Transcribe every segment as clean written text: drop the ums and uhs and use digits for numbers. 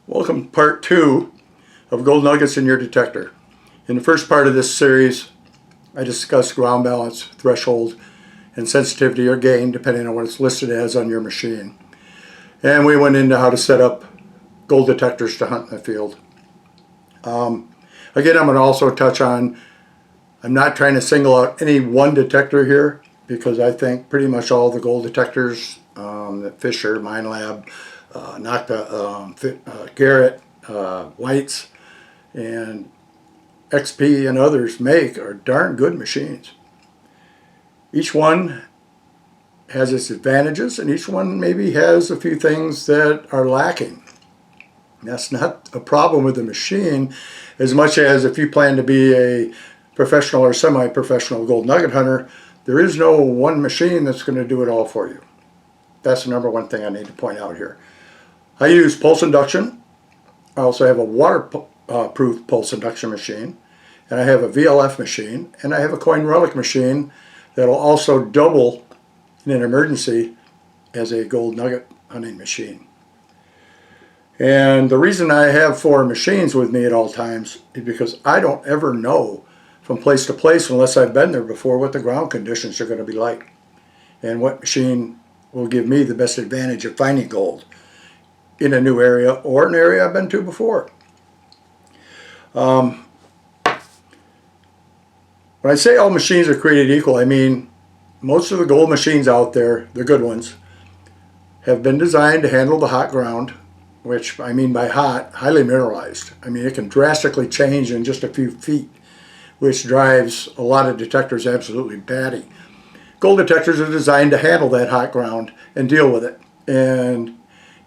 Welcome to part 2 of gold nuggets in your detector. In the first part of this series, I discussed ground balance, threshold, and sensitivity or gain, depending on what it's listed as on your machine. And we went into how to set up gold detectors to hunt in the field. Again, I'm going to also touch on, I'm not trying to single out any one detector here, because I think pretty much all the gold detectors that Fisher, Mine Lab, Garrett, White's, and XP and others make are darn good machines. Each one has its advantages, and each one maybe has a few things that are lacking. That's not a problem with the machine as much as if you plan to be a professional or semi-professional gold nugget hunter, there is no one machine that's going to do it all for you. That's the number one thing I need to point out here. I use pulse induction. I also have a waterproof pulse induction machine, and I have a VLF machine, and I have a coin relic machine that'll also double in an emergency as a gold nugget hunting machine. And the reason I have 4 machines with me at all times is because I don't ever know from place to place, unless I've been there before, what the ground conditions are going to be like and what machine will give me the best advantage of finding gold in a new area or an area I've been to before. When I say all machines are created equal, I mean most of the gold machines out there, the good ones, have been designed to handle the hot ground, which I mean by hot, highly mineralized. I mean, it can drastically change in just a few feet, which drives a lot of detectors absolutely batty. Gold detectors are designed to handle that hot ground and deal with it. And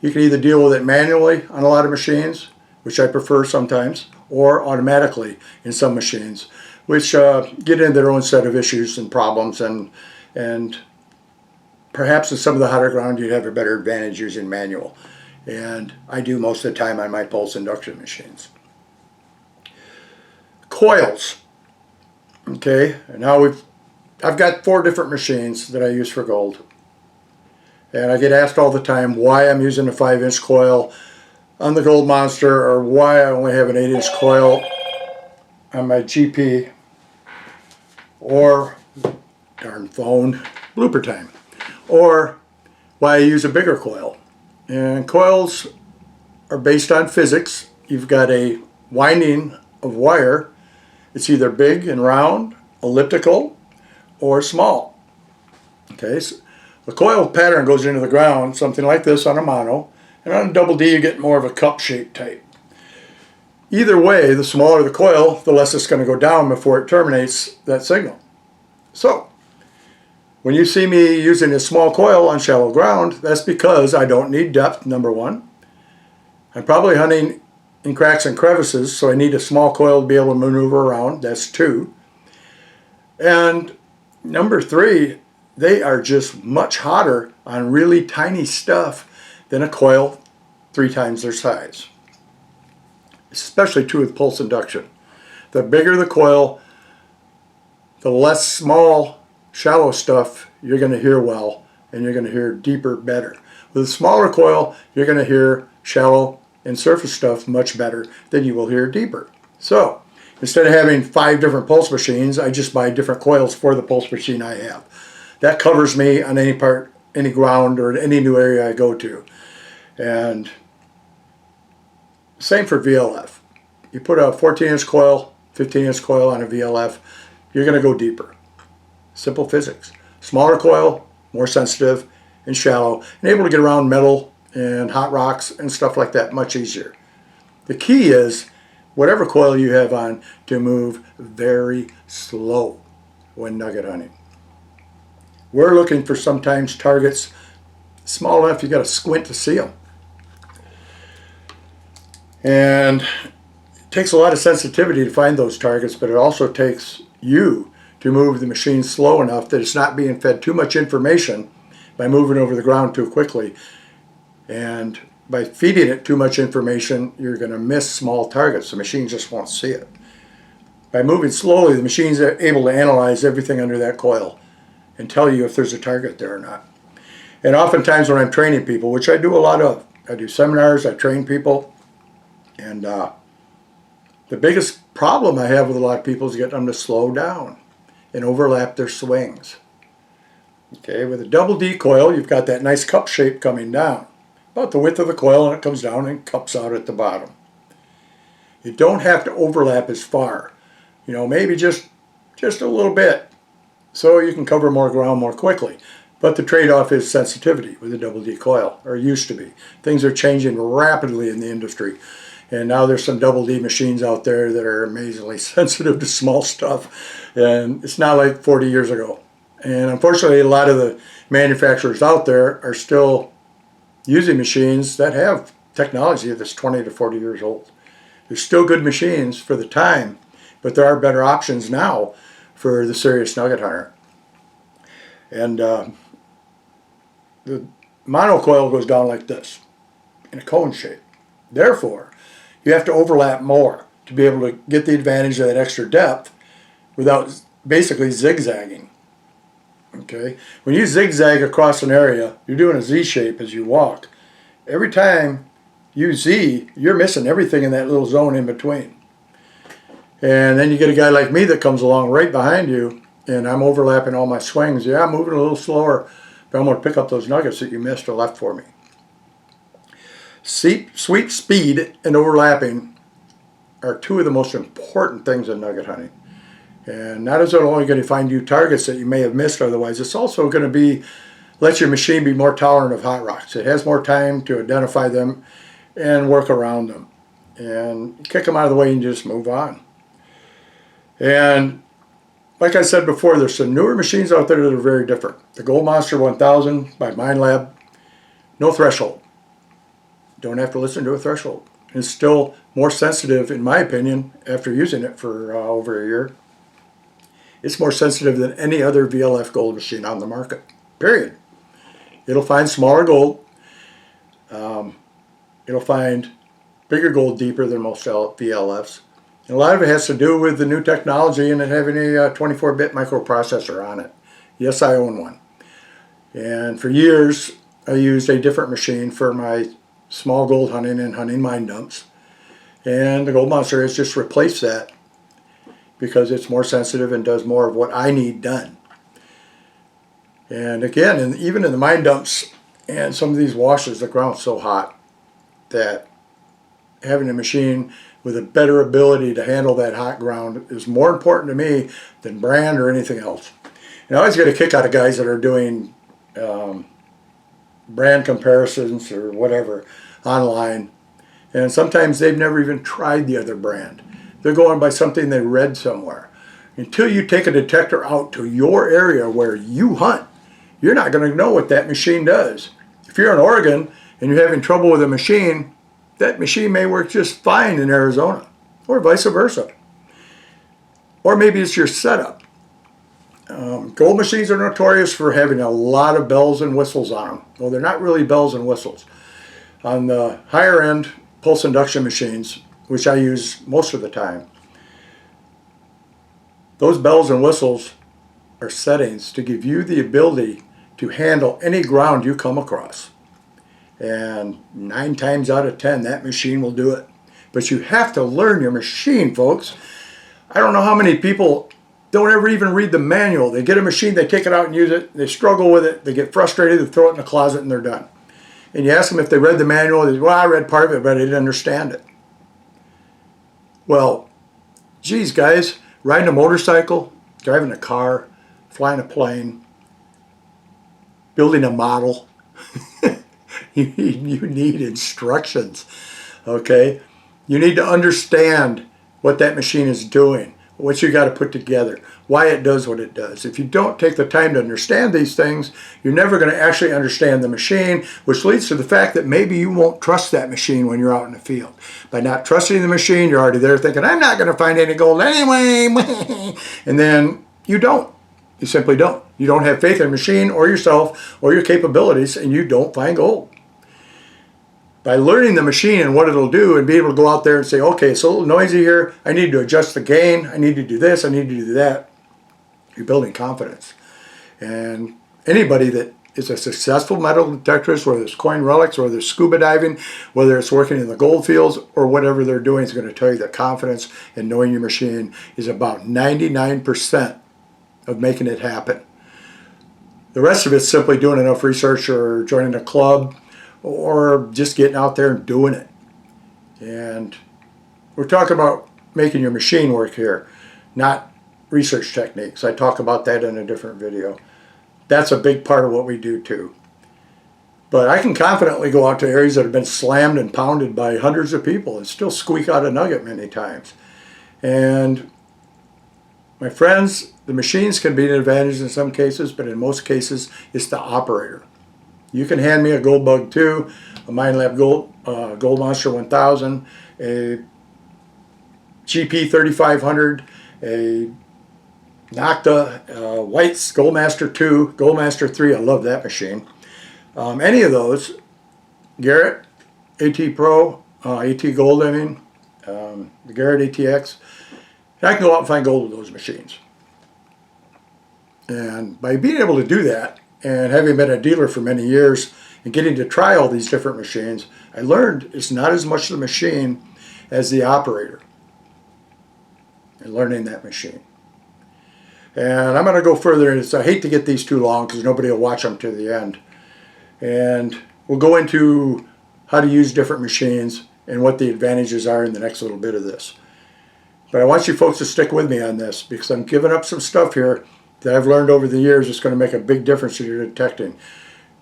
you can either deal with it manually on a lot of machines, which I prefer sometimes, or automatically in some machines, which get into their own set of issues and problems, and perhaps in some of the hotter ground you'd have a better advantage using manual. And I do most of the time on my pulse induction machines. Coils. Okay, and now I've got 4 different machines that I use for gold. And I get asked all the time why I'm using a 5-inch coil on the Gold Monster, or why I only have an 8-inch coil on my GP, or, darn phone, blooper time, or why I use a bigger coil. And coils are based on physics. You've got a winding of wire. It's either big and round, elliptical, or small. Okay, so the coil pattern goes into the ground, something like this on a mono, and on a double D you get more of a cup-shaped type. Either way, the smaller the coil, the less it's going to go down before it terminates that signal. So, when you see me using a small coil on shallow ground, that's because I don't need depth, number one. I'm probably hunting in cracks and crevices, so I need a small coil to be able to maneuver around, that's 2. And number 3, they are just much hotter on really tiny stuff than a coil 3 times their size. Especially true with pulse induction. The bigger the coil, the less small, shallow stuff you're going to hear well, and you're going to hear deeper better. With a smaller coil, you're going to hear shallow and surface stuff much better than you will hear deeper. So, instead of having 5 different pulse machines, I just buy different coils for the pulse machine I have. That covers me on any part, any ground, or any new area I go to. And same for VLF. You put a 14-inch coil, 15-inch coil on a VLF, you're going to go deeper. Simple physics. Smaller coil, more sensitive and shallow, and able to get around metal and hot rocks and stuff like that much easier. The key is, whatever coil you have on, to move very slow when nugget hunting. We're looking for sometimes targets small enough you got to squint to see them. And it takes a lot of sensitivity to find those targets, but it also takes you to move the machine slow enough that it's not being fed too much information by moving over the ground too quickly. And by feeding it too much information, you're going to miss small targets. The machine just won't see it. By moving slowly, the machine's able to analyze everything under that coil and tell you if there's a target there or not. And oftentimes when I'm training people, which I do a lot of, I do seminars, I train people, And the biggest problem I have with a lot of people is getting them to slow down and overlap their swings. Okay, with a double D coil, you've got that nice cup shape coming down, about the width of the coil, and it comes down and cups out at the bottom. You don't have to overlap as far. You know, maybe just a little bit, so you can cover more ground more quickly. But the trade-off is sensitivity with a double D coil, or used to be. Things are changing rapidly in the industry. And now there's some double D machines out there that are amazingly sensitive to small stuff. And it's not like 40 years ago. And unfortunately, a lot of the manufacturers out there are still using machines that have technology that's 20 to 40 years old. They're still good machines for the time, but there are better options now for the serious nugget hunter. And the monocoil goes down like this, in a cone shape. Therefore, you have to overlap more to be able to get the advantage of that extra depth without basically zigzagging. Okay, when you zigzag across an area, you're doing a Z shape as you walk. Every time you Z, you're missing everything in that little zone in between. And then you get a guy like me that comes along right behind you, and I'm overlapping all my swings. Yeah, I'm moving a little slower, but I'm going to pick up those nuggets that you missed or left for me. Sweep speed and overlapping are two of the most important things in nugget hunting. And not is it only going to find you targets that you may have missed otherwise, it's also going to let your machine be more tolerant of hot rocks. It has more time to identify them and work around them. And kick them out of the way and just move on. And like I said before, there's some newer machines out there that are very different. The Gold Monster 1000 by MindLab, no threshold. Don't have to listen to a threshold. It's still more sensitive, in my opinion, after using it for over a year. It's more sensitive than any other VLF gold machine on the market, period. It'll find smaller gold. It'll find bigger gold deeper than most VLFs. And a lot of it has to do with the new technology and it having a 24-bit microprocessor on it. Yes, I own one. And for years, I used a different machine for my small gold hunting and hunting mine dumps. And the Gold Monster has just replaced that because it's more sensitive and does more of what I need done. And again, even in the mine dumps and some of these washes, the ground's so hot that having a machine with a better ability to handle that hot ground is more important to me than brand or anything else. And I always get a kick out of guys that are doing brand comparisons or whatever online. And sometimes they've never even tried the other brand. They're going by something they read somewhere. Until you take a detector out to your area where you hunt, you're not going to know what that machine does. If you're in Oregon and you're having trouble with a machine, that machine may work just fine in Arizona, or vice versa. Or maybe it's your setup. Gold machines are notorious for having a lot of bells and whistles on them. Well, they're not really bells and whistles. On the higher end pulse induction machines, which I use most of the time, those bells and whistles are settings to give you the ability to handle any ground you come across. And 9 times out of 10, that machine will do it. But you have to learn your machine, folks. I don't know how many people don't ever even read the manual. They get a machine, they take it out and use it, they struggle with it, they get frustrated, they throw it in the closet and they're done. And you ask them if they read the manual, they say, well, I read part of it, but I didn't understand it. Well, geez, guys, riding a motorcycle, driving a car, flying a plane, building a model, you need instructions, okay? You need to understand what that machine is doing, what you got to put together, why it does what it does. If you don't take the time to understand these things, you're never going to actually understand the machine, which leads to the fact that maybe you won't trust that machine when you're out in the field. By not trusting the machine, you're already there thinking, I'm not going to find any gold anyway. And then you don't. You simply don't. You don't have faith in the machine or yourself or your capabilities, and you don't find gold. By learning the machine and what it'll do and be able to go out there and say, okay, it's a little noisy here, I need to adjust the gain, I need to do this, I need to do that, you're building confidence. And anybody that is a successful metal detectorist, whether it's coin relics, whether it's scuba diving, whether it's working in the gold fields, or whatever they're doing, is going to tell you that confidence in knowing your machine is about 99% of making it happen. The rest of it's simply doing enough research or joining a club or just getting out there and doing it. And we're talking about making your machine work here, not research techniques. I talk about that in a different video. That's a big part of what we do too. But I can confidently go out to areas that have been slammed and pounded by hundreds of people and still squeak out a nugget many times. And my friends, the machines can be an advantage in some cases, but in most cases it's the operator. You can hand me a Gold Bug 2, a Minelab Gold Monster 1000, a GP 3500, a Nocta, White's Goldmaster 2, Goldmaster 3, I love that machine. Any of those, Garrett, AT Pro, AT Gold, I mean, the Garrett ATX, I can go out and find gold with those machines. And by being able to do that, and having been a dealer for many years, and getting to try all these different machines, I learned it's not as much the machine as the operator, and learning that machine. And I'm going to go further into this. I hate to get these too long because nobody will watch them to the end. And we'll go into how to use different machines and what the advantages are in the next little bit of this. But I want you folks to stick with me on this because I'm giving up some stuff here that I've learned over the years that's going to make a big difference in your detecting.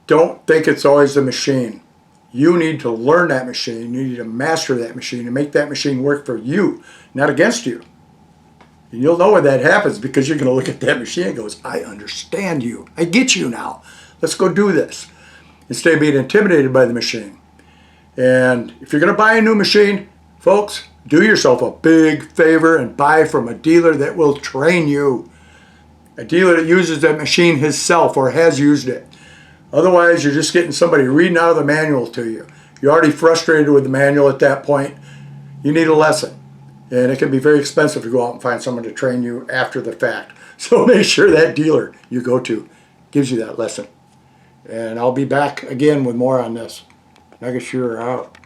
Don't think it's always the machine. You need to learn that machine. You need to master that machine and make that machine work for you, not against you. And you'll know when that happens because you're going to look at that machine and goes, I understand you. I get you now. Let's go do this. Instead of being intimidated by the machine. And if you're going to buy a new machine, folks, do yourself a big favor and buy from a dealer that will train you. A dealer that uses that machine himself or has used it. Otherwise, you're just getting somebody reading out of the manual to you. You're already frustrated with the manual at that point. You need a lesson. And it can be very expensive to go out and find someone to train you after the fact. So make sure that dealer you go to gives you that lesson. And I'll be back again with more on this. Nugget Shooter out.